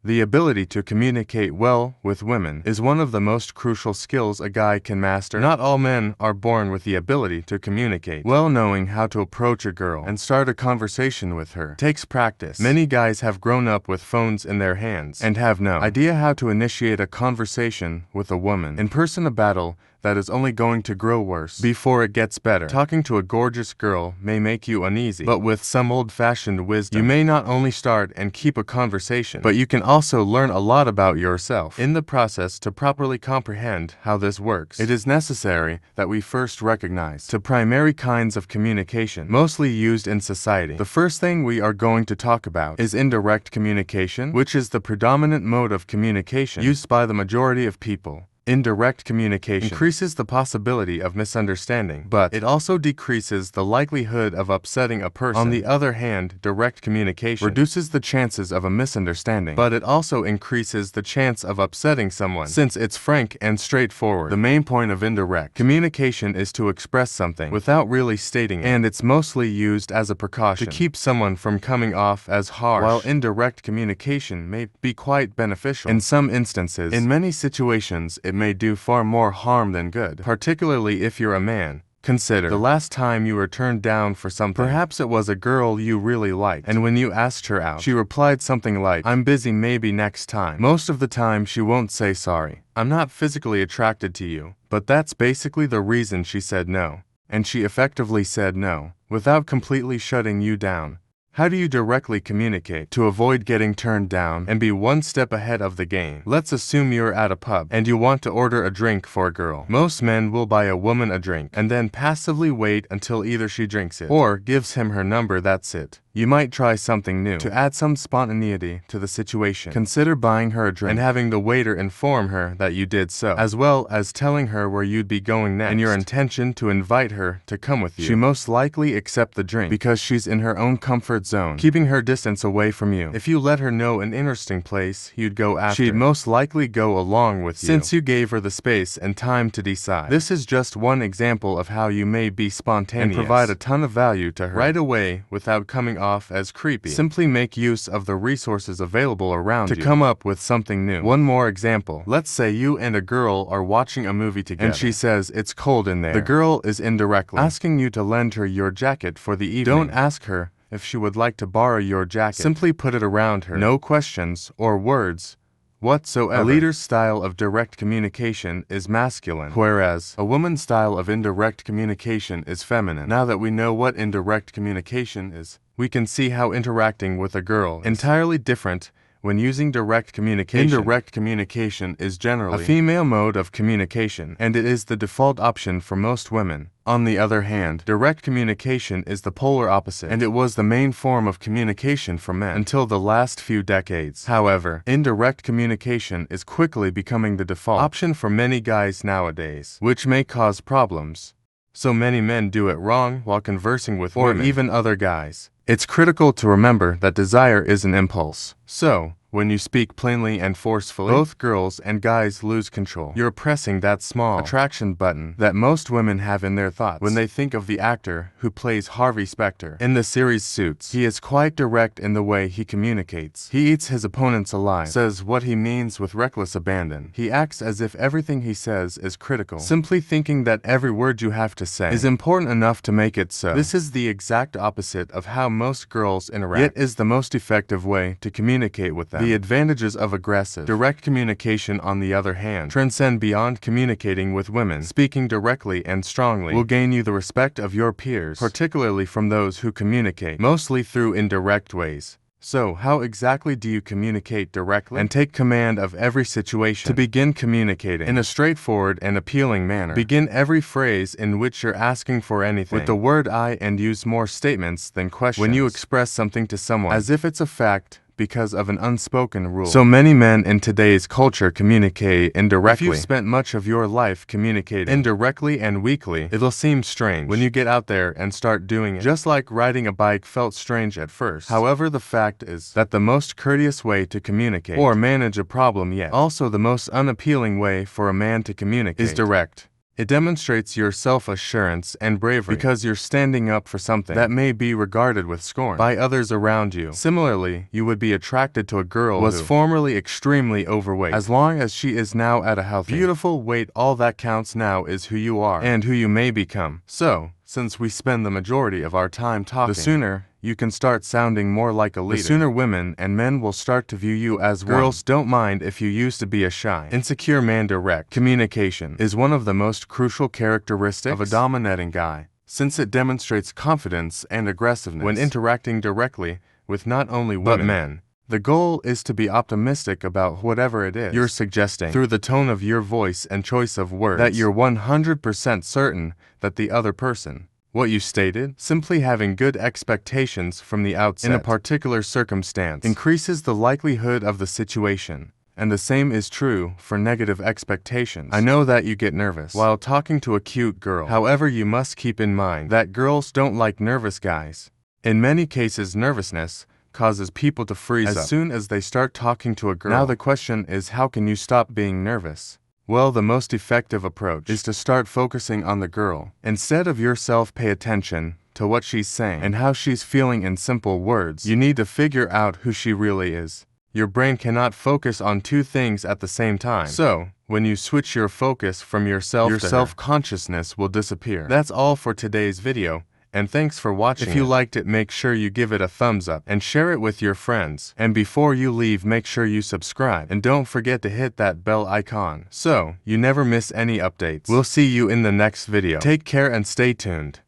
The ability to communicate well with women is one of the most crucial skills a guy can master. Not all men are born with the ability to communicate well. Knowing how to approach a girl and start a conversation with her takes practice. Many guys have grown up with phones in their hands and have no idea how to initiate a conversation with a woman. In person, a battle that is only going to grow worse before it gets better. Talking to a gorgeous girl may make you uneasy, but with some old-fashioned wisdom, you may not only start and keep a conversation, but you can also learn a lot about yourself. In the process, to properly comprehend how this works, it is necessary that we first recognize two primary kinds of communication mostly used in society. The first thing we are going to talk about is indirect communication, which is the predominant mode of communication used by the majority of people. Indirect communication increases the possibility of misunderstanding, but it also decreases the likelihood of upsetting a person. On the other hand, direct communication reduces the chances of a misunderstanding, but it also increases the chance of upsetting someone, since it's frank and straightforward. The main point of indirect communication is to express something without really stating it, and it's mostly used as a precaution to keep someone from coming off as harsh. While indirect communication may be quite beneficial in some instances, in many situations it may do far more harm than good, particularly if you're a man. Consider the last time you were turned down for something. Perhaps it was a girl you really liked, and when you asked her out, she replied something like, "I'm busy, maybe next time." Most of the time, she won't say sorry. "I'm not physically attracted to you," but that's basically the reason she said no. And she effectively said no, without completely shutting you down. How do you directly communicate to avoid getting turned down and be one step ahead of the game? Let's assume you're at a pub and you want to order a drink for a girl. Most men will buy a woman a drink and then passively wait until either she drinks it or gives him her number. That's it. You might try something new to add some spontaneity to the situation. Consider buying her a drink and having the waiter inform her that you did so, as well as telling her where you'd be going next and your intention to invite her to come with you. She most likely accept the drink because she's in her own comfort zone, keeping her distance away from you. If you let her know an interesting place you'd go after, she'd most likely go along with you, since you gave her the space and time to decide. This is just one example of how you may be spontaneous and provide a ton of value to her right away without coming off as creepy. Simply make use of the resources available around you to come up with something new. One more example. Let's say you and a girl are watching a movie together and she says it's cold in there. The girl is indirectly asking you to lend her your jacket for the evening. Don't ask her if she would like to borrow your jacket. Simply put it around her. No questions or words whatsoever. A leader's style of direct communication is masculine, whereas a woman's style of indirect communication is feminine. Now that we know what indirect communication is, we can see how interacting with a girl is entirely different when using direct communication. Indirect communication is generally a female mode of communication, and it is the default option for most women. On the other hand, direct communication is the polar opposite, and it was the main form of communication for men until the last few decades. However, indirect communication is quickly becoming the default option for many guys nowadays, which may cause problems. So many men do it wrong while conversing with women, or even other guys. It's critical to remember that desire is an impulse. So, when you speak plainly and forcefully, both girls and guys lose control. You're pressing that small attraction button that most women have in their thoughts when they think of the actor who plays Harvey Specter in the series Suits. He is quite direct in the way he communicates. He eats his opponents alive, says what he means with reckless abandon. He acts as if everything he says is critical, simply thinking that every word you have to say is important enough to make it so. This is the exact opposite of how most girls interact, yet is the most effective way to communicate with them. The advantages of aggressive, direct communication, on the other hand, transcend beyond communicating with women. Speaking directly and strongly will gain you the respect of your peers, particularly from those who communicate mostly through indirect ways. So, how exactly do you communicate directly and take command of every situation? To begin communicating in a straightforward and appealing manner, begin every phrase in which you're asking for anything with the word I and use more statements than questions when you express something to someone, as if it's a fact, because of an unspoken rule. So many men in today's culture communicate indirectly. If you've spent much of your life communicating indirectly and weakly, it'll seem strange when you get out there and start doing it. Just like riding a bike felt strange at first. However, the fact is that the most courteous way to communicate or manage a problem, yet also the most unappealing way for a man to communicate, is direct. It demonstrates your self-assurance and bravery because you're standing up for something that may be regarded with scorn by others around you. Similarly, you would be attracted to a girl who was formerly extremely overweight. As long as she is now at a healthy, beautiful weight, all that counts now is who you are and who you may become. So, since we spend the majority of our time talking, the sooner you can start sounding more like a leader, the sooner women and men will start to view you as one. Girls don't mind if you used to be a shy, insecure man. Direct communication is one of the most crucial characteristics of a dominating guy, since it demonstrates confidence and aggressiveness when interacting directly with not only women but men. The goal is to be optimistic about whatever it is you're suggesting through the tone of your voice and choice of words, that you're 100% certain that the other person, what you stated, simply having good expectations from the outset in a particular circumstance increases the likelihood of the situation. And the same is true for negative expectations. I know that you get nervous while talking to a cute girl. However, you must keep in mind that girls don't like nervous guys. In many cases, nervousness causes people to freeze up as soon as they start talking to a girl. Now the question is, how can you stop being nervous? Well, the most effective approach is to start focusing on the girl. Instead of yourself, pay attention to what she's saying and how she's feeling in simple words. You need to figure out who she really is. Your brain cannot focus on two things at the same time. So, when you switch your focus from yourself, your self-consciousness will disappear. That's all for today's video. And thanks for watching. If you liked it, make sure you give it a thumbs up and share it with your friends. And before you leave, make sure you subscribe. And don't forget to hit that bell icon so you never miss any updates. We'll see you in the next video. Take care and stay tuned.